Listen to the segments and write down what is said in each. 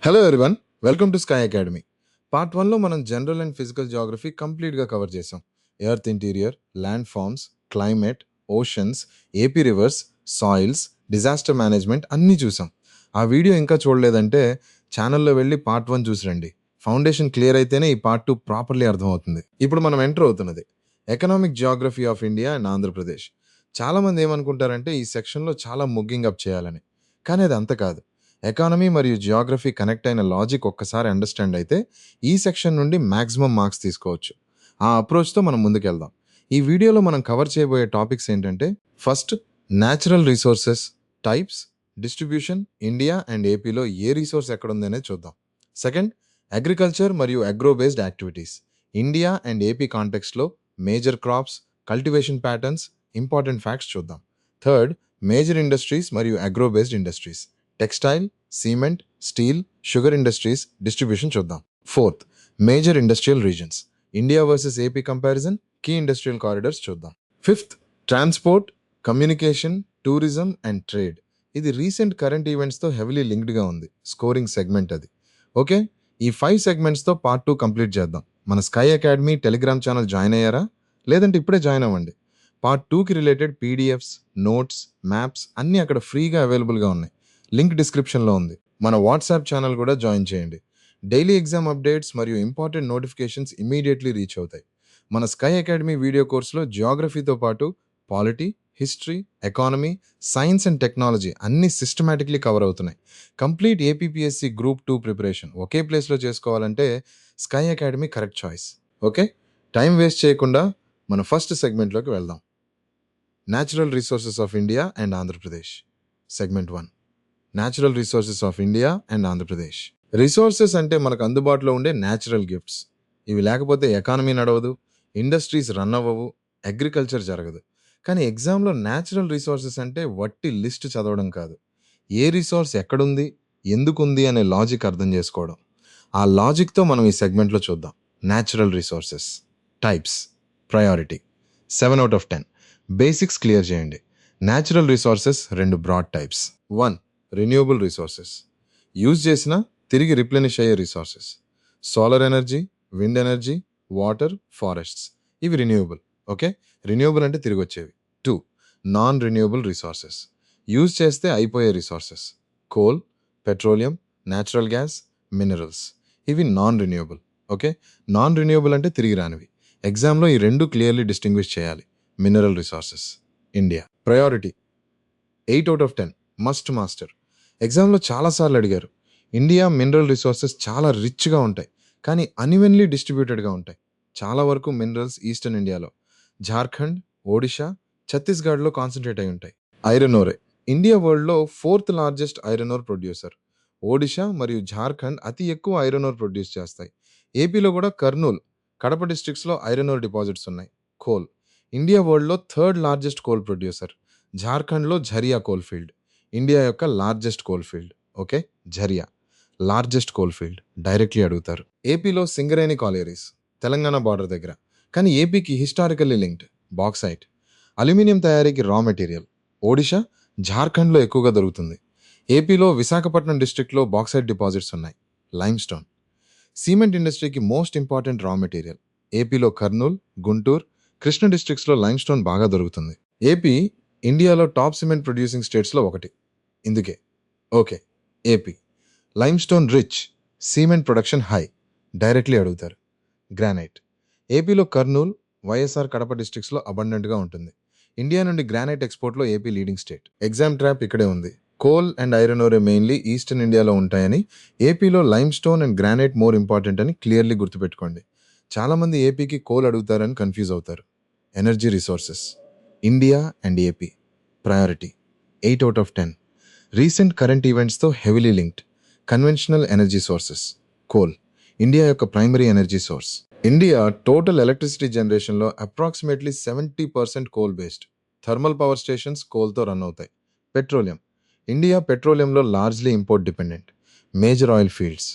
Hello everyone, welcome to Sky Academy. Part 1లో మనం general and physical geography కంప్లీట్గా cover చేసాం. Earth interior, landforms, climate, oceans, AP rivers, soils, disaster management అన్నీ చూసాం. ఆ video ఇంకా చూడలేదంటే ఛానల్లో వెళ్ళి పార్ట్ 1 చూసి రండి. ఫౌండేషన్ క్లియర్ అయితేనే ఈ పార్ట్ 2 ప్రాపర్లీ అర్థమవుతుంది. ఇప్పుడు మనం ఎంటర్ అవుతున్నది economic geography of India and Andhra Pradesh. చాలామంది ఏమనుకుంటారంటే ఈ సెక్షన్లో చాలా ముగ్గింగ్ అప్ చేయాలని, కానీ అది అంత కాదు. ఎకానమీ మరియు జియోగ్రఫీ కనెక్ట్ అయిన లాజిక్ ఒక్కసారి అండర్స్టాండ్ అయితే ఈ సెక్షన్ నుండి మ్యాక్సిమం మార్క్స్ తీసుకోవచ్చు. ఆ అప్రోచ్తో మనం ముందుకెళ్దాం. ఈ వీడియోలో మనం కవర్ చేయబోయే టాపిక్స్ ఏంటంటే, first natural resources, types, distribution, India and ఏపీలో ఏ రిసోర్స్ ఎక్కడుందనేది చూద్దాం. సెకండ్, అగ్రికల్చర్ మరియు agro based activities, India and AP కాంటెక్స్ట్లో major crops, cultivation patterns, important facts చూద్దాం. థర్డ్, మేజర్ ఇండస్ట్రీస్ మరియు agro based industries, textile, cement, steel, sugar industries distribution చూద్దాం. Fourth, major industrial regions, India versus AP comparison, key industrial corridors చూద్దాం. Fifth, transport, communication, tourism and trade. ఇది recent current ఈవెంట్స్తో heavily లింక్డ్గా ఉంది. Scoring segment అది. Okay, ఈ 5 సెగ్మెంట్స్తో part 2 complete చేద్దాం. మన sky academy Telegram channel join అయ్యారా? లేదంటే ఇప్పుడే జాయిన్ అవ్వండి. పార్ట్ 2కి రిలేటెడ్ పీడిఎఫ్స్, నోట్స్, మ్యాప్స్ అన్నీ అక్కడ ఫ్రీగా అవైలబుల్గా ఉన్నాయి. లింక్ డిస్క్రిప్షన్లో ఉంది. మన వాట్సాప్ ఛానల్ కూడా జాయిన్ చేయండి. డైలీ ఎగ్జామ్ అప్డేట్స్ మరియు ఇంపార్టెంట్ నోటిఫికేషన్స్ ఇమీడియట్లీ రీచ్ అవుతాయి. మన స్కై అకాడమీ వీడియో కోర్సులో జియోగ్రఫీతో పాటు polity, history, economy, science and technology అన్నీ సిస్టమేటిక్లీ కవర్ అవుతున్నాయి. కంప్లీట్ ఏపీపీఎస్సీ గ్రూప్ 2 ప్రిపరేషన్ ఒకే ప్లేస్లో చేసుకోవాలంటే sky academy correct choice. Okay, time waste చేయకుండా మన ఫస్ట్ సెగ్మెంట్లోకి వెళ్దాం. Natural resources of India and Andhra Pradesh. Segment 1, natural resources of India and Andhra Pradesh. Resources అంటే మనకు అందుబాటులో ఉండే న్యాచురల్ గిఫ్ట్స్. ఇవి లేకపోతే ఎకానమీ నడవదు, ఇండస్ట్రీస్ రన్ అవ్వవు, అగ్రికల్చర్ జరగదు. కానీ ఎగ్జామ్లో న్యాచురల్ రిసోర్సెస్ అంటే వట్టి లిస్ట్ చదవడం కాదు, ఏ రిసోర్స్ ఎక్కడుంది, ఎందుకుంది అనే లాజిక్ అర్థం చేసుకోవడం. ఆ లాజిక్తో మనం ఈ సెగ్మెంట్లో చూద్దాం. Natural resources, types, priority. 7 out of 10. Basics clear చేయండి. Natural resources 2 broad types. 1, renewable resources, use చేసిన తిరిగి రిప్లెనిష్ అయ్యే resources. Solar energy, wind energy, water, forests, ఇవి రెన్యూవబుల్. ఓకే, రెన్యూవబుల్ అంటే తిరిగి వచ్చేవి. 2, నాన్ రెన్యూవబుల్ రిసోర్సెస్, యూజ్ చేస్తే అయిపోయే resources. Coal, petroleum, natural gas, minerals, ఇవి non renewable. Okay, non renewable అంటే తిరిగి రానివి. ఎగ్జామ్లో ఈ 2 క్లియర్లీ డిస్టింగ్విష్ చేయాలి. Mineral resources. India. Priority 8 out of 10, must master. ఎగ్జామ్లో చాలాసార్లు అడిగారు. ఇండియా మినరల్ రిసోర్సెస్ చాలా రిచ్గా ఉంటాయి, కానీ అన్ఈవెన్లీ డిస్ట్రిబ్యూటెడ్గా ఉంటాయి. చాలా వరకు మినరల్స్ ఈస్టర్న్ ఇండియాలో, జార్ఖండ్, ఒడిషా, ఛత్తీస్గఢ్లో కాన్సన్ట్రేట్ అయి ఉంటాయి. ఐరన్ ఓరే, ఇండియా వరల్డ్లో 4th largest iron ore producer. Odisha మరియు జార్ఖండ్ అతి ఎక్కువ ఐరన్ ఓర్ ప్రొడ్యూస్ చేస్తాయి. ఏపీలో కూడా కర్నూల్, కడప డిస్ట్రిక్ట్స్లో ఐరన్ ఓర్ డిపాజిట్స్ ఉన్నాయి. కోల్, ఇండియా వరల్డ్లో 3rd లార్జెస్ట్ కోల్ ప్రొడ్యూసర్. జార్ఖండ్లో ఝరియా కోల్ ఫీల్డ్, ఇండియా యొక్క largest coal field. Okay, Jharia largest coal field, directly అడుగుతారు. ఏపీలో సింగరేణి కాలేరీస్, తెలంగాణ బార్డర్ దగ్గర. కానీ ఏపీకి హిస్టారికల్లీ లింక్డ్ బాక్సైట్, అల్యూమినియం తయారీకి రా మెటీరియల్. ఒడిషా, జార్ఖండ్లో ఎక్కువగా దొరుకుతుంది. ఏపీలో విశాఖపట్నం డిస్ట్రిక్ట్లో బాక్సైట్ డిపాజిట్స్ ఉన్నాయి. లైమ్ స్టోన్, సిమెంట్ ఇండస్ట్రీకి మోస్ట్ ఇంపార్టెంట్ రా మెటీరియల్. ఏపీలో కర్నూల్, గుంటూరు, కృష్ణ డిస్ట్రిక్ట్స్లో లైమ్ స్టోన్ బాగా దొరుకుతుంది. ఏపీ ఇండియాలో టాప్ సిమెంట్ ప్రొడ్యూసింగ్ స్టేట్స్లో ఒకటి. ఇందుకే. Okay, AP limestone rich, cement production high, directly అడుగుతారు. గ్రానైట్, ఏపీలో కర్నూల్, వైఎస్ఆర్ కడప డిస్ట్రిక్ట్స్లో అబండెంట్గా ఉంటుంది. ఇండియా నుండి గ్రానైట్ ఎక్స్పోర్ట్లో AP leading state. Exam trap ఇక్కడే ఉంది. Coal and iron ore mainly eastern ఇండియాలో ఉంటాయని, ఏపీలో limestone and granite more important అని క్లియర్లీ గుర్తుపెట్టుకోండి. చాలామంది ఏపీకి కోల్ అడుగుతారని కన్ఫ్యూజ్ అవుతారు. Energy resources, India and AP. Priority 8 out of 10. Recent current ఈవెంట్స్తో heavily linked. Conventional energy sources. Coal, India యొక్క primary energy source. India total electricity జనరేషన్లో approximately 70% coal based. Thermal power stations కోల్తో run అవుతాయి. Petroleum, India పెట్రోలియంలో largely import dependent. Major oil fields,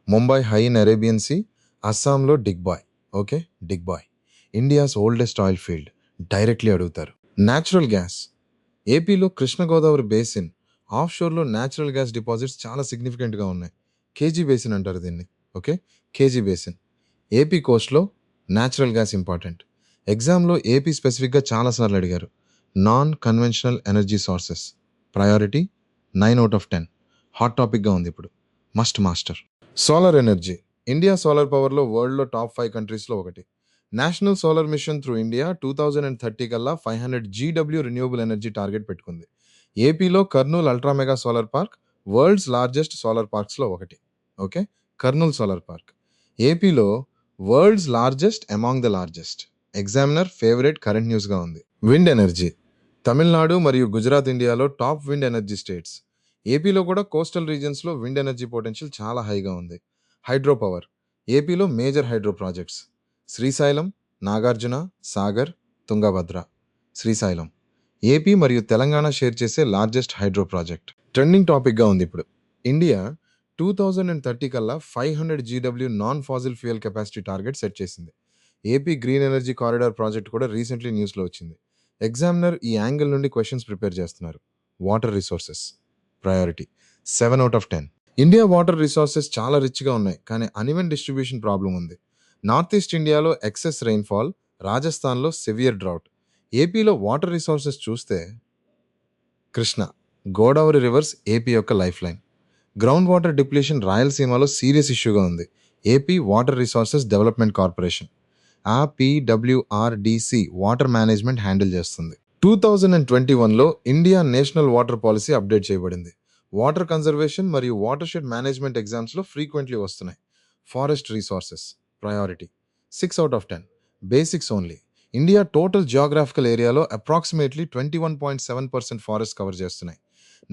Mumbai High in Arabian Sea, అస్సాంలో Digboi. Okay, Digboi India's oldest oil field, directly అడుగుతారు. Natural gas, ఏపీలో Krishna Godavari basin ఆఫ్ షోర్లో natural gas deposits చాలా సిగ్నిఫికెంట్గా ఉన్నాయి. కేజీ బేసిన్ అంటారు దీన్ని. ఓకే. KG basin. ఏపీ కోస్ట్‌లో న్యాచురల్ గ్యాస్ ఇంపార్టెంట్. ఎగ్జామ్‌లో ఏపీ స్పెసిఫిక్‌గా చాలా సార్లు అడిగారు. Non conventional energy sources. Priority 9/10. Hot టాపిక్‌గా ఉంది ఇప్పుడు. Must master. Solar energy. India solar పవర్‌లో వరల్డ్‌లో టాప్ 5 కంట్రీస్‌లో ఒకటి. National solar mission through India 2030 కల్లా 500 జీడబ్ల్యూ రిన్యూవబుల్ ఎనర్జీ టార్గెట్ పెట్టుకుంది. ఏపీలో Kurnool ultra mega solar park world's largest solar పార్క్స్‌లో ఒకటి. ఓకే. Kurnool solar park. ఏపీలో world's largest among the largest. Examiner favourite current న్యూస్‌గా ఉంది. Wind energy. తమిళనాడు మరియు గుజరాత్ ఇండియాలో టాప్ విండ్ ఎనర్జీ స్టేట్స్. ఏపీలో కూడా కోస్టల్ రీజియన్స్‌లో విండ్ ఎనర్జీ పొటెన్షియల్ చాలా హైగా ఉంది. Hydro power. ఏపీలో major hydro projects. Srisailam, Nagarjuna, Sagar, Tungabhadra. Srisailam. AP మరియు తెలంగాణ షేర్ చేసే లార్జెస్ట్ హైడ్రో ప్రాజెక్ట్. ట్రెండింగ్ టాపిక్‌గా ఉంది ఇప్పుడు. ఇండియా 2030 కల్లా 500 GW non fossil fuel capacity target set చేసింది. AP green energy corridor project కూడా రీసెంట్లీ న్యూస్‌లో వచ్చింది. ఎగ్జామినర్ ఈ యాంగిల్ నుండి క్వశ్చన్స్ ప్రిపేర్ చేస్తున్నారు. Water resources. Priority 7/10. India water resources చాలా రిచ్‌గా ఉన్నాయి, కానీ అన్‌ఈవెన్ డిస్ట్రిబ్యూషన్ ప్రాబ్లం ఉంది. నార్త్ ఈస్ట్ ఇండియాలో ఎక్సెస్ రెయిన్‌ఫాల్, రాజస్థాన్‌లో సివియర్ డ్రౌట్. ఏపీలో వాటర్ రిసోర్సెస్ చూస్తే కృష్ణ, గోదావరి రివర్స్ ఏపీ యొక్క lifeline. Ground water depletion రాయలసీమలో సీరియస్ ఇష్యూగా ఉంది. AP water resources development corporation A PWRDC water management handle చేస్తుంది. 2021లో India national water policy update చేయబడింది. వాటర్ కన్జర్వేషన్ మరియు వాటర్ షెడ్ మేనేజ్మెంట్ ఎగ్జామ్స్లో ఫ్రీక్వెంట్లీ వస్తున్నాయి. Forest resources. Priority 6/10. Basics only. India total geographical ఏరియాలో అప్రాక్సిమేట్లీ 21.7% ఫారెస్ట్ కవర్ చేస్తున్నాయి.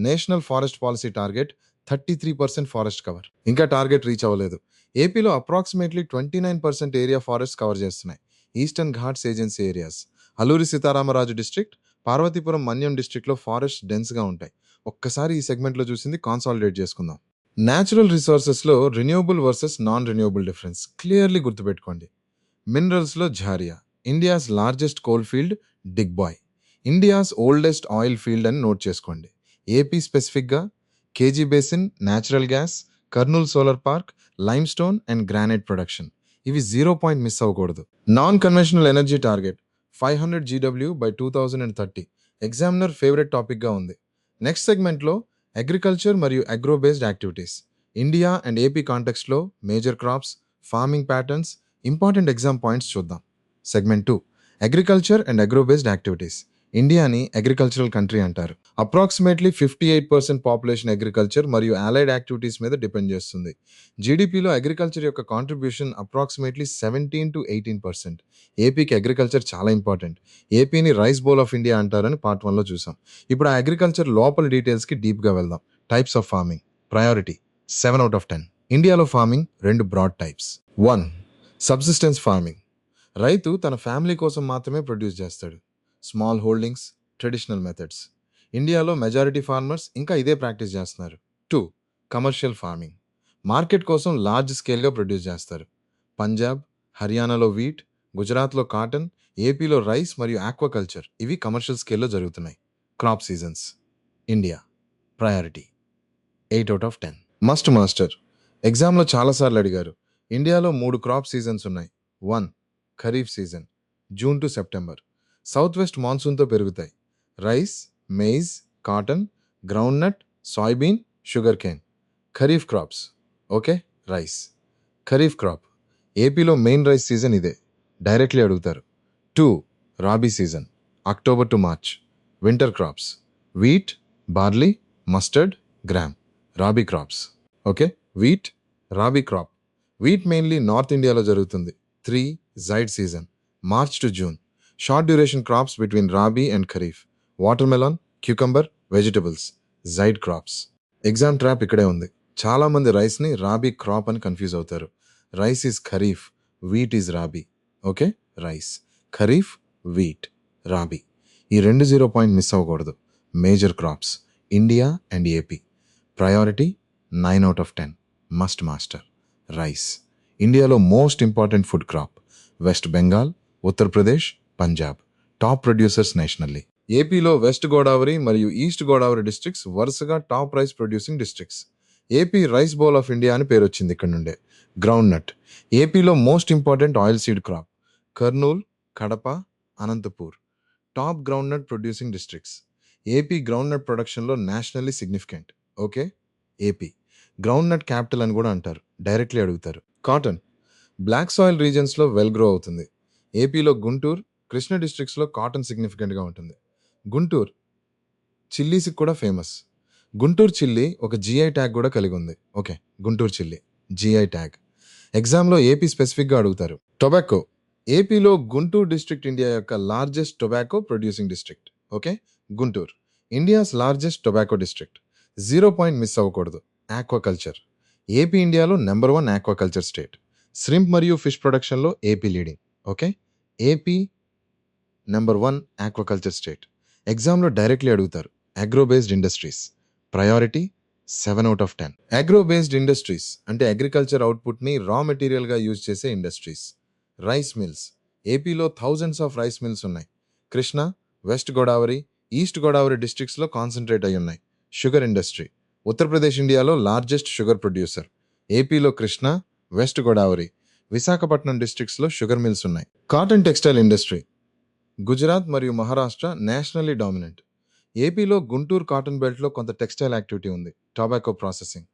National forest policy target 33% forest cover. ఇంకా target reach అవ్వలేదు. ఏపీలో అప్రాక్సిమేట్లీ 29% ఏరియా ఫారెస్ట్ కవర్ చేస్తున్నాయి. Eastern Ghats agency areas. Alluri Sitaramaraju district, Parvathipuram Manyam డిస్ట్రిక్ట్లో forest డెన్స్గా ఉంటాయి. ఒక్కసారి ఈ సెగ్మెంట్లో చూసింది కాన్సాలిడేట్ చేసుకుందాం. న్యాచురల్ రిసోర్సెస్లో renewable versus non renewable difference clearly గుర్తుపెట్టుకోండి. మినరల్స్లో Jharia, India's largest coal field, Digboi. India's oldest oil field అని నోట్ చేసుకోండి. ఏపీ స్పెసిఫిక్గా KG basin, natural gas, Kurnool solar park, limestone and granite production. ఇవి 0 పాయింట్ మిస్ అవ్వకూడదు. Non conventional energy target 500 GW by 2030. Examiner favourite టాపిక్గా ఉంది. Next సెగ్మెంట్లో agriculture మరియు agro based activities. India and AP కాంటెక్స్ట్లో major crops, farming patterns, important exam points చూద్దాం. Segment 2 agriculture and agro based activities. ఇండియాని agricultural country అంటారు. Approximately 58% population agriculture మరియు allied activities మీద డిపెండ్ చేస్తుంది. జీడిపిలో అగ్రికల్చర్ యొక్క కాంట్రిబ్యూషన్ అప్రాక్సిమేట్లీ 17-18%. ఏపీకి అగ్రికల్చర్ చాలా ఇంపార్టెంట్. ఏపీని రైస్ బౌల్ ఆఫ్ ఇండియా అంటారని పార్ట్ 1లో చూసాం. ఇప్పుడు ఆ అగ్రికల్చర్ లోపల డీటెయిల్స్కి డీప్గా వెళ్దాం. Types of farming. ప్రయారిటీ 7/10. ఇండియాలో farming 2 broad types. 1. Subsistence farming. రైతు తన ఫ్యామిలీ కోసం మాత్రమే ప్రొడ్యూస్ చేస్తాడు. Small holdings, traditional methods. ఇండియాలో మెజారిటీ ఫార్మర్స్ ఇంకా ఇదే ప్రాక్టీస్ చేస్తున్నారు. 2. Commercial farming. మార్కెట్ కోసం లార్జ్ స్కేల్గా ప్రొడ్యూస్ చేస్తారు. పంజాబ్, హర్యానాలో వీట్, గుజరాత్లో కాటన్, ఏపీలో రైస్ మరియు ఆక్వాకల్చర్. ఇవి కమర్షియల్ స్కేల్లో జరుగుతున్నాయి. Crop seasons. India. Priority 8/10. Must master. ఎగ్జామ్లో చాలాసార్లు అడిగారు. ఇండియాలో 3 క్రాప్ సీజన్స్ ఉన్నాయి. 1. Kharif season, June to September. South west మాన్సూన్తో పెరుగుతాయి. Rice, maize, cotton, groundnut, soybean, sugarcane. Kharif crops. Okay. Rice. Kharif crop. ఏపీలో మెయిన్ రైస్ సీజన్ ఇదే. డైరెక్ట్లీ అడుగుతారు. 2. Rabi season, October to March. Winter crops. Wheat, barley, mustard, gram. Rabi crops. Okay. Wheat, rabi crop. Wheat mainly north ఇండియాలో జరుగుతుంది. 3. Zaid season, March to June. Short duration crops between rabi and kharif. Watermelon, cucumber, vegetables. Zaid crops. Exam trap ఇక్కడే ఉంది. చాలామంది రైస్ని rabi crop అని confuse అవుతారు. Rice is kharif, wheat is rabi. Okay. Rice, kharif, wheat, rabi. ఈ 2 0 point miss అవ్వకూడదు. Major crops. India and AP. Priority 9/10. Must master. Rice. ఇండియాలో most important food crop. West Bengal, Uttar Pradesh, Punjab. Top producers nationally. ఏపీలో వెస్ట్ గోదావరి మరియు ఈస్ట్ గోదావరి డిస్ట్రిక్ట్స్ వరుసగా top rice producing districts. AP rice bowl of India అని పేరు వచ్చింది ఇక్కడ నుండే. Groundnut. ఏపీలో most important oil seed crop. Kurnool, Kadapa, Anantapur top groundnut producing districts. AP groundnut ప్రొడక్షన్లో nationally significant. Okay, AP groundnut capital అని కూడా అంటారు, డైరెక్ట్లీ అడుగుతారు. కాటన్ బ్లాక్ సాయిల్ రీజన్స్లో వెల్ గ్రో అవుతుంది. ఏపీలో గుంటూరు, కృష్ణ డిస్ట్రిక్ట్స్లో కాటన్ సిగ్నిఫికెంట్గా ఉంటుంది. గుంటూరు చిల్లీస్కి కూడా ఫేమస్. గుంటూరు చిల్లీ ఒక జిఐ ట్యాగ్ కూడా కలిగి ఉంది. Okay, Guntur chilli GI tag. ఎగ్జామ్లో ఏపీ స్పెసిఫిక్గా అడుగుతారు. టొబాకో ఏపీలో గుంటూరు డిస్ట్రిక్ట్ ఇండియా యొక్క largest tobacco producing district. Okay, Guntur India's largest tobacco district. 0 point miss అవ్వకూడదు. ఆక్వాకల్చర్ ఏపీ ఇండియాలో నెంబర్ 1 ఆక్వాకల్చర్ స్టేట్. శ్రింప్ మరియు ఫిష్ ప్రొడక్షన్లో AP leading. Okay, AP number 1 aquaculture state. ఎగ్జామ్లో డైరెక్ట్లీ అడుగుతారు. Agro based industries priority 7/10. Agro based industries అంటే agriculture అవుట్పుట్ని raw మెటీరియల్గా use చేసే ఇండస్ట్రీస్. రైస్ మిల్స్ ఏపీలో థౌజండ్స్ ఆఫ్ రైస్ మిల్స్ ఉన్నాయి. కృష్ణా, వెస్ట్ గోదావరి, ఈస్ట్ గోదావరి డిస్ట్రిక్ట్స్లో కాన్సన్ట్రేట్ అయి ఉన్నాయి. షుగర్ ఇండస్ట్రీ ఉత్తరప్రదేశ్ ఇండియాలో లార్జెస్ట్ షుగర్ ప్రొడ్యూసర్. ఏపీలో కృష్ణా, వెస్ట్ గోదావరి, విశాఖపట్నం డిస్ట్రిక్ట్స్లో షుగర్ మిల్స్ ఉన్నాయి. కాటన్ టెక్స్టైల్ ఇండస్ట్రీ గుజరాత్ మరియు మహారాష్ట్ర నేషనల్లీ డామినెంట్. ఏపీలో గుంటూరు కాటన్ బెల్ట్లో కొంత టెక్స్టైల్ యాక్టివిటీ ఉంది. టొబాకో ప్రాసెసింగ్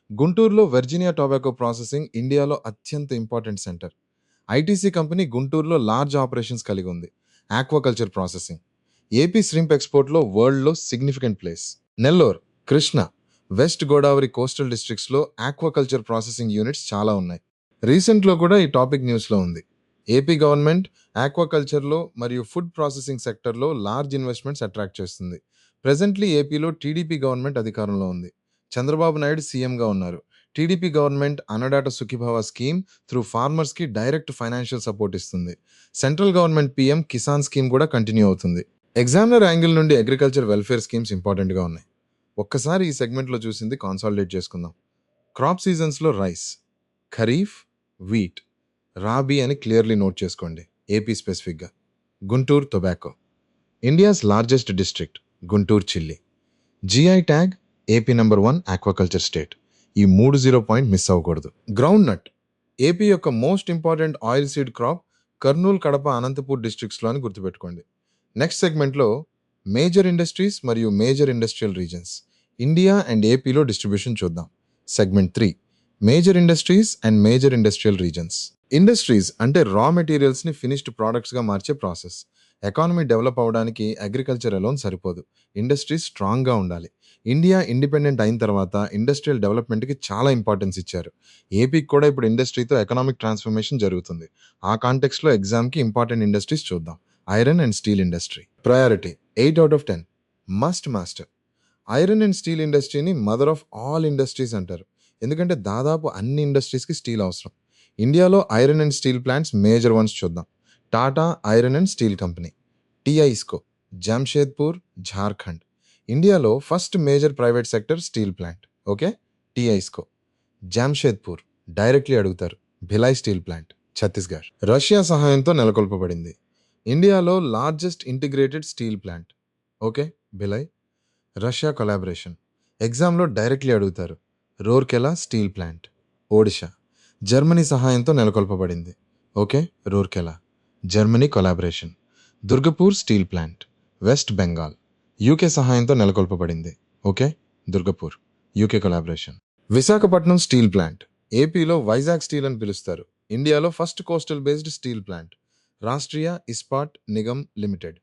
గుంటూరులో వెర్జీనియా టొబాకో ప్రాసెసింగ్ ఇండియాలో అత్యంత ఇంపార్టెంట్ సెంటర్. ఐటీసీ కంపెనీ గుంటూరులో లార్జ్ ఆపరేషన్స్ కలిగి ఉంది. ఆక్వాకల్చర్ ప్రాసెసింగ్ ఏపీ శ్రింప్ ఎక్స్పోర్ట్లో వరల్డ్లో significant place. Nellore, Krishna, West Godavari coastal డిస్ట్రిక్ట్స్లో ఆక్వాకల్చర్ ప్రాసెసింగ్ యూనిట్స్ చాలా ఉన్నాయి. రీసెంట్లో కూడా ఈ టాపిక్ న్యూస్లో ఉంది. ఏపీ గవర్నమెంట్ ఆక్వాకల్చర్లో మరియు ఫుడ్ ప్రాసెసింగ్ సెక్టర్లో లార్జ్ ఇన్వెస్ట్మెంట్స్ అట్రాక్ట్ చేస్తుంది. ప్రెజెంట్లీ ఏపీలో టీడీపీ గవర్నమెంట్ అధికారంలో ఉంది. చంద్రబాబు నాయుడు సీఎంగా ఉన్నారు. TDP government Annadata Sukhibhava scheme through ఫార్మర్స్కి డైరెక్ట్ ఫైనాన్షియల్ సపోర్ట్ ఇస్తుంది. Central government PM Kisan scheme కూడా కంటిన్యూ అవుతుంది. ఎగ్జామినర్ యాంగిల్ నుండి అగ్రికల్చర్ వెల్ఫేర్ స్కీమ్స్ ఇంపార్టెంట్గా ఉన్నాయి. ఒక్కసారి ఈ సెగ్మెంట్లో చూసింది కాన్సాలిడేట్ చేసుకుందాం. క్రాప్ సీజన్స్లో రైస్, ఖరీఫ్, వీట్, రాబీ అని క్లియర్లీ నోట్ చేసుకోండి. ఏపీ స్పెసిఫిక్గా Guntur tobacco India's largest district. Guntur chilli GI tag AP number 1 aquaculture state. ఈ 30 పాయింట్ మిస్ అవ్వకూడదు. గ్రౌండ్ నట్ ఏపీ యొక్క most important oil seed crop. Kurnool, Kadapa, Anantapur డిస్ట్రిక్ట్స్లో అని గుర్తుపెట్టుకోండి. నెక్స్ట్ సెగ్మెంట్లో మేజర్ ఇండస్ట్రీస్ మరియు major industrial regions India and ఏపీలో డిస్ట్రిబ్యూషన్ చూద్దాం. Segment 3 major industries and major industrial regions. Industries అంటే రా మెటీరియల్స్ని ఫినిష్డ్ ప్రోడక్ట్స్గా మార్చే ప్రాసెస్. ఎకానమీ డెవలప్ అవ్వడానికి అగ్రికల్చర్ అలోన్ సరిపోదు, ఇండస్ట్రీస్ స్ట్రాంగ్గా ఉండాలి. ఇండియా ఇండిపెండెంట్ అయిన తర్వాత ఇండస్ట్రియల్ డెవలప్మెంట్కి చాలా ఇంపార్టెన్స్ ఇచ్చారు. ఏపీకి కూడా ఇప్పుడు ఇండస్ట్రీతో ఎకనామిక్ ట్రాన్స్ఫర్మేషన్ జరుగుతుంది. ఆ కాంటెక్స్లో ఎగ్జామ్కి ఇంపార్టెంట్ ఇండస్ట్రీస్ చూద్దాం. Iron and steel industry priority 8/10 must master. Iron and steel ఇండస్ట్రీని మదర్ ఆఫ్ ఆల్ ఇండస్ట్రీస్ అంటారు, ఎందుకంటే దాదాపు అన్ని ఇండస్ట్రీస్కి స్టీల్ అవసరం. ఇండియాలో iron and steel plants major ones చూద్దాం. Tata iron and steel company, TISCO, Jamshedpur, Jharkhand. ఇండియాలో first major private sector steel plant. Okay, TISCO. Jamshedpur directly అడుగుతారు. Bhilai steel plant, Chhattisgarh. Russia సహాయంతో నెలకొల్పబడింది. ఇండియాలో largest integrated steel plant. Okay, Bhilai. Russia collaboration ఎగ్జామ్లో డైరెక్ట్లీ అడుగుతారు. Rourkela steel plant, Odisha. Germany సహాయంతో నెలకొల్పబడింది. Okay, Rourkela, Germany collaboration. Durgapur steel plant, West Bengal. UK సహాయంతో నెలకొల్పబడింది. Okay, Durgapur, UK collaboration. Visakhapatnam steel plant ఏపీలో వైజాగ్ స్టీల్ అని పిలుస్తారు. ఇండియాలో first coastal based steel plant. Rashtriya Ispat Nigam limited,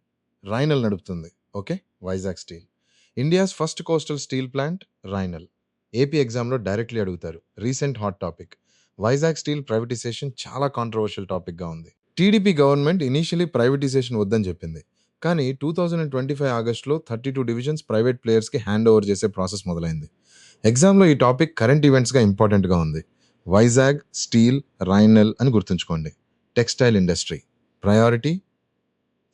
RINL నడుపుతుంది. Okay, Vizag steel. India's first coastal steel plant RINL. AP ఎగ్జామ్లో డైరెక్ట్లీ అడుగుతారు. Recent hot topic. Vizag steel privatisation చాలా కాంట్రవర్షియల్ టాపిక్గా ఉంది. టీడీపీ గవర్నమెంట్ ఇనీషియలీ ప్రైవేటైజేషన్ వద్దని చెప్పింది, కానీ 2025 ఆగస్టులో 32 డివిజన్స్ ప్రైవేట్ ప్లేయర్స్కి హ్యాండ్ ఓవర్ చేసే ప్రాసెస్ మొదలైంది. ఎగ్జామ్లో ఈ టాపిక్ కరెంట్ ఈవెంట్స్గా ఇంపార్టెంట్గా ఉంది. వైజాగ్ స్టీల్, రైనల్ అని గుర్తుంచుకోండి. Textile industry priority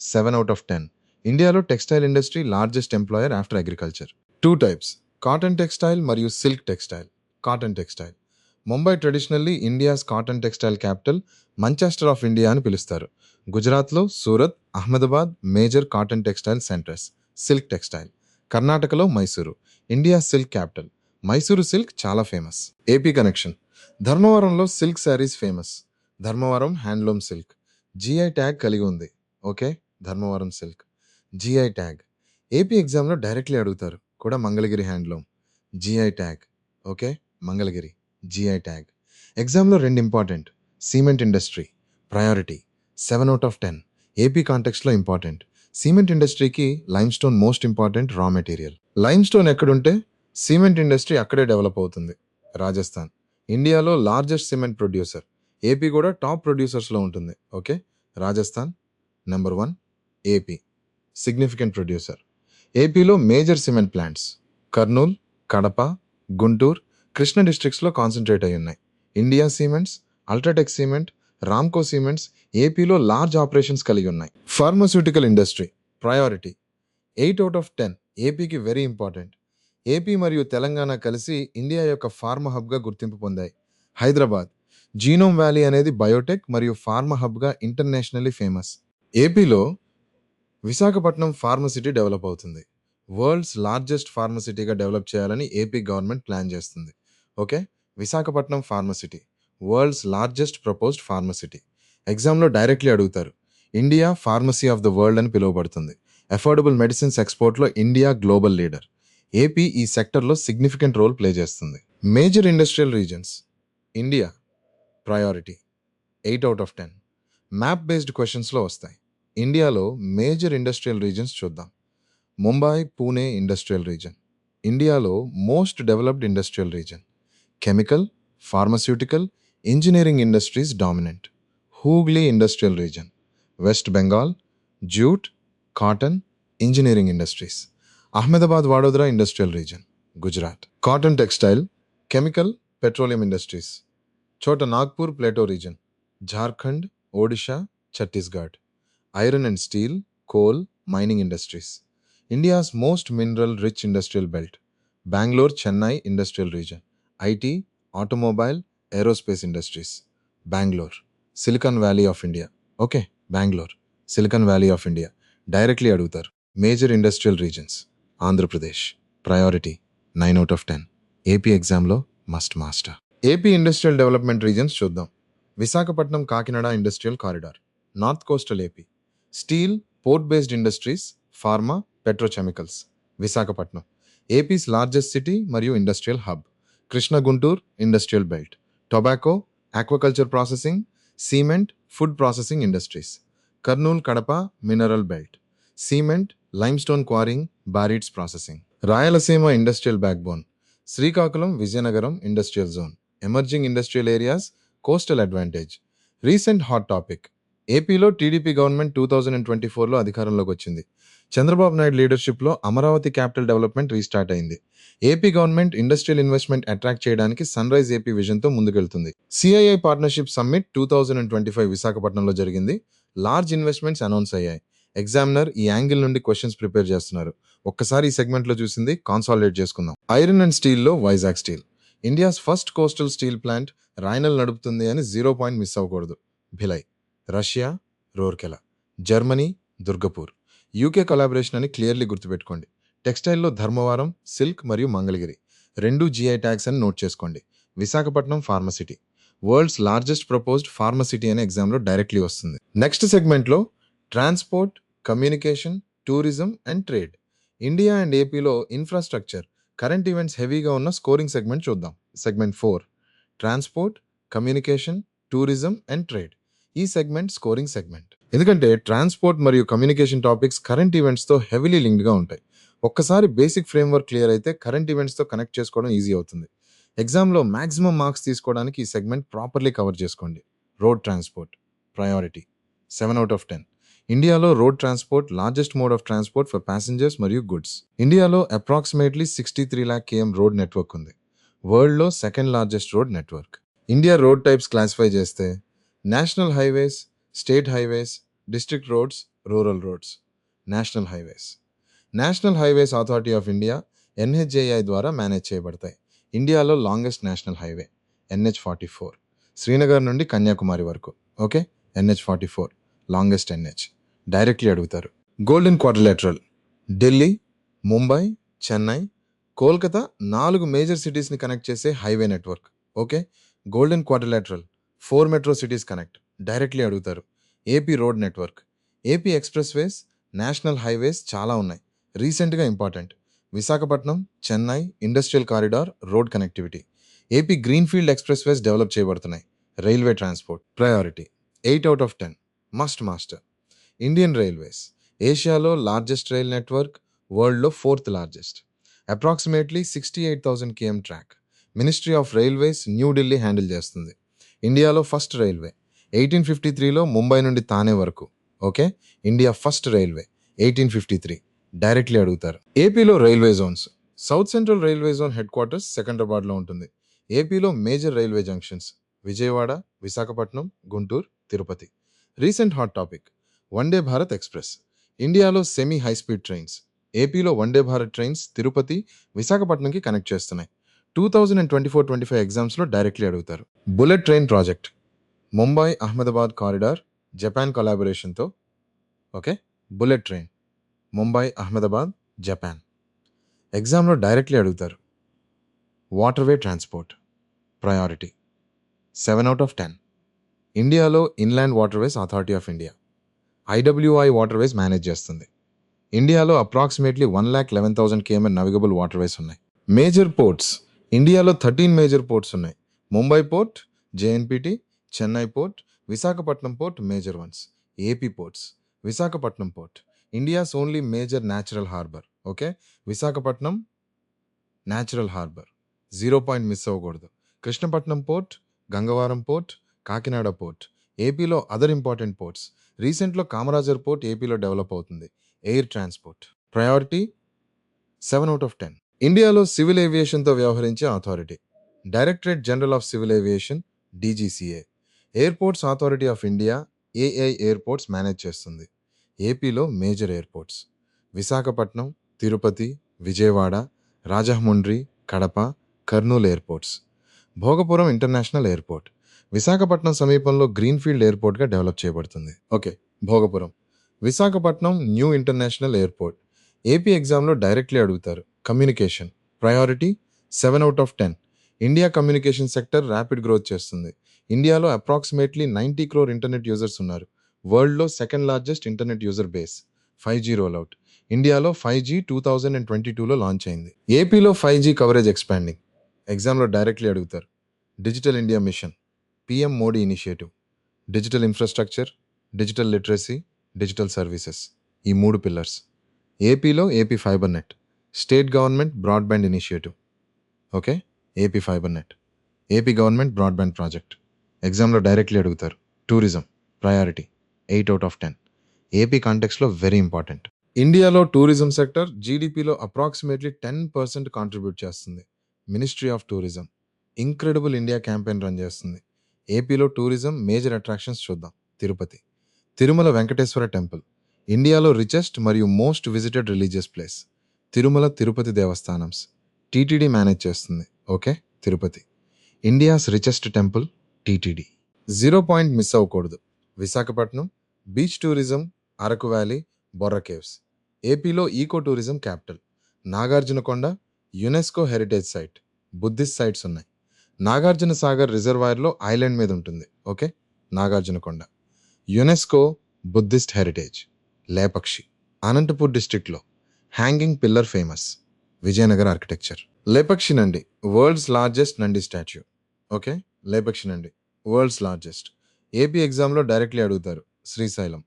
7/10. ఇండియాలో textile industry largest employer after agriculture. 2 types, cotton textile మరియు silk textile. Cotton textile Mumbai traditionally India's cotton textile capital, Manchester of India అని పిలుస్తారు. గుజరాత్లో Surat, Ahmedabad major cotton textile centres. Silk textile కర్ణాటకలో Mysuru, India silk capital. Mysuru silk చాలా famous. AP connection. ధర్మవరంలో silk saris famous. Dharmavaram handloom silk. GI tag కలిగి ఉంది. Okay, Dharmavaram silk GI tag. AP ఎగ్జామ్లో directly అడుగుతారు కూడా. Mangalagiri handloom GI tag. Okay, Mangalagiri GI tag. ఎగ్జామ్లో 2 important. Cement industry priority 7/10. AP కాంటెక్స్లో ఇంపార్టెంట్. సిమెంట్ ఇండస్ట్రీకి limestone most important raw material. Limestone ఎక్కడుంటే cement industry అక్కడే డెవలప్ అవుతుంది. రాజస్థాన్ ఇండియాలో లార్జెస్ట్ సిమెంట్ ప్రొడ్యూసర్. ఏపీ కూడా టాప్ ప్రొడ్యూసర్స్లో ఉంటుంది. Okay, Rajasthan number 1, AP significant producer. ఏపీలో major cement plants Kurnool, Kadapa, Guntur, Krishna డిస్ట్రిక్ట్స్లో కాన్సన్ట్రేట్ అయి ఉన్నాయి. India cements, UltraTech cement, Ramco cements ఏపీలో లార్జ్ ఆపరేషన్స్ కలిగి ఉన్నాయి. Pharmaceutical industry priority 8/10. ఏపీకి వెరీ ఇంపార్టెంట్. ఏపీ మరియు తెలంగాణ కలిసి ఇండియా యొక్క ఫార్మా హబ్గా గుర్తింపు పొందాయి. హైదరాబాద్ జీనోమ్ వ్యాలీ అనేది బయోటెక్ మరియు ఫార్మా హబ్గా ఇంటర్నేషనల్లీ ఫేమస్. ఏపీలో విశాఖపట్నం ఫార్మసిటీ డెవలప్ అవుతుంది. వరల్డ్స్ లార్జెస్ట్ ఫార్మసిటీగా డెవలప్ చేయాలని ఏపీ గవర్నమెంట్ ప్లాన్ చేస్తుంది. Okay, Visakhapatnam pharma city world's largest proposed pharma city. ఎగ్జామ్లో డైరెక్ట్లీ అడుగుతారు. India pharmacy of the world అని పిలువబడుతుంది. అఫోర్డబుల్ మెడిసిన్స్ ఎక్స్పోర్ట్లో ఇండియా గ్లోబల్ లీడర్. ఏపీ ఈ సెక్టర్లో సిగ్నిఫికెంట్ రోల్ ప్లే చేస్తుంది. Major industrial regions India priority 8/10. Map based క్వశ్చన్స్లో వస్తాయి. ఇండియాలో మేజర్ ఇండస్ట్రియల్ రీజన్స్ చూద్దాం. Mumbai, Pune industrial region. ఇండియాలో most developed industrial region. Chemical, pharmaceutical, engineering industries dominant. Hooghly industrial region. West Bengal jute, cotton, engineering industries. Ahmedabad Vadodara industrial region, Gujarat. Cotton textile, chemical, petroleum industries. Chota Nagpur plateau region, Jharkhand, Odisha, Chhattisgarh. Iron and steel, coal, mining industries. India's most mineral rich industrial belt. Bengaluru, Chennai industrial region. IT, automobile, aerospace industries. Bengaluru Silicon Valley of India. Okay, Bengaluru Silicon Valley of India directly అడుగుతారు. Major industrial regions Andhra Pradesh priority 9/10. AP ఎగ్జామ్లో must master. AP industrial development regions చూద్దాం. Visakhapatnam Kakinada industrial corridor. North coastal AP. Steel, port based industries, pharma, petrochemicals. Visakhapatnam AP's largest city మరియు industrial hub. Krishna Guntur industrial belt. Tobacco, aquaculture processing, cement, food processing industries. Kurnool, Kadapa mineral belt. Cement, limestone quarrying, barites processing. Rayalaseema industrial backbone. Srikakulam, Vizianagaram industrial zone. Emerging industrial areas, coastal advantage. Recent hot topic. ఏపీలో TDP government 2024లో అధికారంలోకి వచ్చింది. చంద్రబాబు నాయుడు లీడర్షిప్లో Amaravati capital development restart అయింది. AP government industrial investment attract చేయడానికి sunrise AP విజన్తో ముందుకెళ్తుంది. CII partnership summit 2025 విశాఖపట్నంలో జరిగింది. లార్జ్ ఇన్వెస్ట్మెంట్స్ అనౌన్స్ అయ్యాయి. ఎగ్జామినర్ ఈ యాంగిల్ నుండి క్వశ్చన్స్ ప్రిపేర్ చేస్తున్నారు. ఒక్కసారి ఈ సెగ్మెంట్లో చూసింది కాన్సాలిడేట్ చేసుకుందాం. ఐరన్ అండ్ స్టీల్లో Vizag steel. India's first coastal steel plant RINL నడుపుతుంది అని 0 పాయింట్ మిస్ అవ్వకూడదు. Bhilai. Russia, Rourkela. Germany, Durgapur. UK collaboration అని క్లియర్లీ గుర్తుపెట్టుకోండి. టెక్స్టైల్లో ధర్మవరం, సిల్క్ మరియు మంగళగిరి 2 జిఐ ట్యాగ్స్ అని నోట్ చేసుకోండి. Visakhapatnam pharma city world's largest proposed pharma city అనే ఎగ్జామ్లో డైరెక్ట్లీ వస్తుంది. నెక్స్ట్ సెగ్మెంట్లో transport, communication, tourism and trade. India and ఏపీలో ఇన్ఫ్రాస్ట్రక్చర్, కరెంట్ ఈవెంట్స్ హెవీగా ఉన్న స్కోరింగ్ సెగ్మెంట్ చూద్దాం. Segment 4 transport, communication, tourism and trade. ఈ సెగ్మెంట్ స్కోరింగ్ సెగ్మెంట్. ఎందుకంటే ట్రాన్స్పోర్ట్ మరియు కమ్యూనికేషన్ టాపిక్స్ కరెంట్ ఈవెంట్స్తో హెవీలీ లింక్డ్గా ఉంటాయి. ఒక్కసారి బేసిక్ ఫ్రేమ్వర్క్ క్లియర్ అయితే కరెంట్ ఈవెంట్స్తో కనెక్ట్ చేసుకోవడం ఈజీ అవుతుంది. ఎగ్జామ్లో మ్యాక్సిమం మార్క్స్ తీసుకోవడానికి ఈ సెగ్మెంట్ ప్రాపర్లీ కవర్ చేసుకోండి. Road transport priority 7/10. ఇండియాలో road transport largest mode of transport for passengers మరియు గుడ్స్. ఇండియాలో approximately 63 lakh km road network ఉంది. వరల్డ్లో second largest road network. India road types classify చేస్తే national highways, state highways, district roads, rural roads. National highways. National highways authority of India NHAI ద్వారా manage చేయబడతాయి. ఇండియాలో longest national highway NH44 Srinagar నుండి కన్యాకుమారి వరకు. Okay, NH44 longest NH. Directly అడుగుతారు. Golden quadrilateral. Delhi, Mumbai, Chennai, Kolkata 4 major సిటీస్ని connect చేసే highway network. Okay. Golden quadrilateral 4 metro cities connect directly అడుగుతారు. AP road network, AP expressways, national highways చాలా ఉన్నాయి. రీసెంట్గా important Visakhapatnam Chennai industrial corridor road connectivity. AP greenfield expressways develop చేయబడుతున్నాయి. Railway transport priority 8/10 must master. Indian Railways ఏషియాలో largest rail network, వరల్డ్లో 4th largest. Approximately 68,000 km track. Ministry of railways New Delhi handle చేస్తుంది. ఇండియాలో first railway 1853లో ముంబై నుండి తానే వరకు. Okay. India first railway 1853 directly అడుగుతారు. ఏపీలో railway zones. South central railway zone headquarters సికింద్రాబాద్లో ఉంటుంది. ఏపీలో major railway junctions Vijayawada, Visakhapatnam, Guntur, Tirupati. Recent hot topic Vande Bharat express. ఇండియాలో సెమీ హై స్పీడ్ ట్రైన్స్. ఏపీలో వందే భారత్ ట్రైన్స్ తిరుపతి, విశాఖపట్నంకి కనెక్ట్ చేస్తున్నాయి. 2024-25 ఎగ్జామ్స్లో డైరెక్ట్లీ అడుగుతారు. Bullet train project Mumbai Ahmedabad corridor Japan కొలాబరేషన్తో. Okay. Bullet train Mumbai Ahmedabad Japan. ఎగ్జామ్లో డైరెక్ట్లీ అడుగుతారు. Waterway transport priority 7/10. ఇండియాలో inland waterways authority of India IWAI waterways manage చేస్తుంది. ఇండియాలో అప్రాక్సిమేట్లీ 1,11,000 km నవిగబుల్ వాటర్వేస్ ఉన్నాయి. మేజర్ పోర్ట్స్ ఇండియాలో 13 మేజర్ పోర్ట్స్ ఉన్నాయి. Mumbai port, JNPT, Chennai port, Visakhapatnam port major ones. AP ports Visakhapatnam port India's only major natural harbour. Okay. Visakhapatnam natural harbour 0 point miss అవ్వకూడదు. Krishnapatnam port, Gangavaram port, Kakinada port. ఏపీలో other important ports. రీసెంట్లో Kamarajar port ఏపీలో develop అవుతుంది. Air transport priority 7/10. ఇండియాలో civil ఏవియేషన్తో వ్యవహరించే authority directorate general of civil aviation DGCA. Airports authority of India AI airports manage చేస్తుంది. ఏపీలో major airports Visakhapatnam, Tirupati, Vijayawada, Rajahmundry, Kadapa, Kurnool airports. Bhogapuram international airport Visakhapatnam సమీపంలో గ్రీన్ఫీల్డ్ ఎయిర్పోర్ట్గా డెవలప్ చేయబడుతుంది. Okay. Bhogapuram Visakhapatnam new international airport. AP ఎగ్జామ్లో డైరెక్ట్లీ అడుగుతారు. Communication priority 7/10. India communication sector rapid growth చేస్తుంది. ఇండియాలో approximately 90 crore internet users ఉన్నారు. వరల్డ్లో second largest internet user base. 5G rollout ఇండియాలో 5G 2022లో లాంచ్ అయింది. ఏపీలో 5G కవరేజ్ ఎక్స్పాండింగ్. ఎగ్జామ్లో డైరెక్ట్లీ అడుగుతారు. Digital India mission, PM Modi initiative, digital infrastructure, digital literacy, digital services. ఈ 3 పిల్లర్స్. ఏపీలో AP fibre net, state government broadband initiative. Okay. AP fibre net, AP government broadband project. ఎగ్జామ్లో directly అడుగుతారు. Tourism priority 8/10. AP కాంటెక్స్లో very important. ఇండియాలో tourism sector జీడిపిలో approximately 10% contribute చేస్తుంది. Ministry of tourism incredible India campaign run చేస్తుంది. ఏపీలో tourism major attractions చూద్దాం. Tirupati, Tirumala Venkateswara temple ఇండియాలో రిచెస్ట్ మరియు most visited religious place. Tirumala Tirupati Devasthanams TTD manage చేస్తుంది. Okay. Tirupati India's richest temple TTD. 0 point miss అవ్వకూడదు. Visakhapatnam beach tourism, Araku valley, Borra caves. ఏపీలో eco tourism capital. Nagarjunakonda UNESCO heritage site. Buddhist sites ఉన్నాయి. నాగార్జున సాగర్ రిజర్వాయర్లో ఐలాండ్ మీద ఉంటుంది. Okay. Nagarjunakonda UNESCO Buddhist heritage. Lepakshi Anantapur డిస్ట్రిక్ట్లో hanging pillar famous. Vijayanagara architecture. Lepakshi Nandi world's largest Nandi statue. Okay. Lepakshi Nandi world's largest. AP ఎగ్జామ్లో directly అడుగుతారు. Srisailam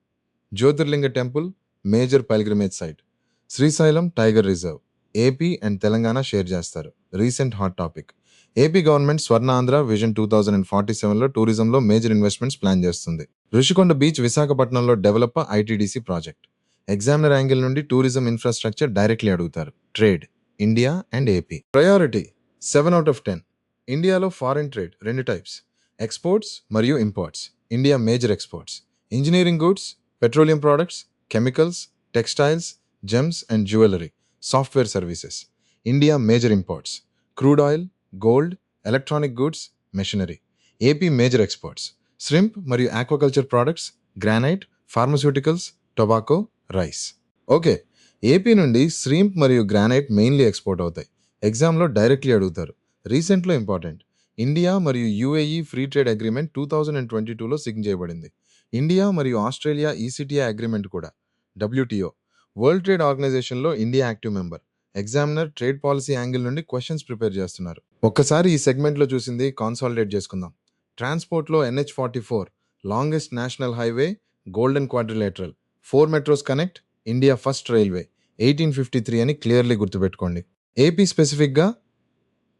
Jyotirlinga temple major pilgrimage site. Srisailam tiger reserve. AP and Telangana share చేస్తారు. Recent hot topic AP government Swarnandhra vision 2047లో టూరిజంలో major investments plan చేస్తుంది. Rushikonda beach విశాఖపట్నంలో develop ITDC project. Examiner angle నుండి tourism infrastructure directly అడుగుతారు. Trade India and AP. Priority 7/10. ఇండియాలో foreign trade 2 types, exports మరియు imports. India major exports engineering goods, petroleum products, chemicals, textiles, gems and jewellery, software services. India major imports crude oil, gold, electronic goods, machinery. AP major exports shrimp మరియు aquaculture products, granite, pharmaceuticals, tobacco, rice. Okay. AP నుండి shrimp మరియు granite mainly export అవుతాయి. ఎగ్జామ్లో directly అడుగుతారు. రీసెంట్లో important, India మరియు UAE free trade agreement 2022లో sign చేయబడింది. ఇండియా మరియు ఆస్ట్రేలియా ఈసీటీఐ అగ్రిమెంట్ కూడా. డబ్ల్యూటీఓ, వరల్డ్ ట్రేడ్ ఆర్గనైజేషన్లో India active member. Examiner trade policy angle నుండి క్వశ్చన్స్ ప్రిపేర్ చేస్తున్నారు. ఒక్కసారి ఈ సెగ్మెంట్లో చూసింది కాన్సాలిడేట్ చేసుకుందాం. ట్రాన్స్పోర్ట్లో NH44 longest national highway, golden quadrilateral, 4 metros connect, India first railway, 1853 అని క్లియర్లీ గుర్తుపెట్టుకోండి. ఏపీ స్పెసిఫిక్గా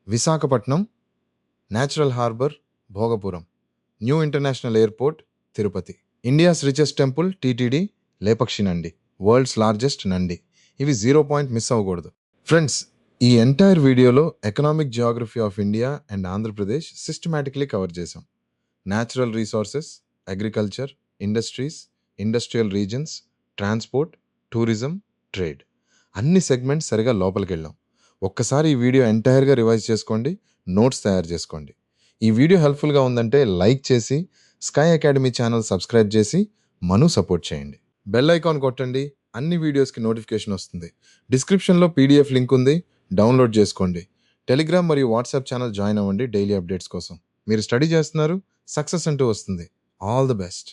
Visakhapatnam, natural harbour, Bhogapuram, new international airport, Tirupati. India's richest temple TTD, Lepakshi Nandi, world's largest Nandi. ఇవి 0 పాయింట్ మిస్ అవ్వకూడదు. ఫ్రెండ్స్, ఈ ఎంటైర్ వీడియోలో economic geography of India and Andhra Pradesh systematically cover చేశాం. Natural resources, agriculture, industries, industrial regions, transport, tourism, trade, అన్ని segments సరిగా లోపలికి వెళ్ళాం. ఒక్కసారి ఈ వీడియో ఎంటైర్గా రివైజ్ చేసుకోండి, నోట్స్ తయారు చేసుకోండి. ఈ వీడియో హెల్ప్ఫుల్గా ఉందంటే లైక్ చేసి, స్కై అకాడమీ ఛానల్ సబ్స్క్రైబ్ చేసి మను సపోర్ట్ చేయండి. బెల్ ఐకాన్ కొట్టండి, అన్ని వీడియోస్కి నోటిఫికేషన్ వస్తుంది. డిస్క్రిప్షన్లో పీడిఎఫ్ లింక్ ఉంది, డౌన్లోడ్ చేసుకోండి. టెలిగ్రామ్ మరియు వాట్సాప్ ఛానల్ జాయిన్ అవ్వండి డైలీ అప్డేట్స్ కోసం. మీరు స్టడీ చేస్తున్నారు, సక్సెస్ అంటూ వస్తుంది. All the best.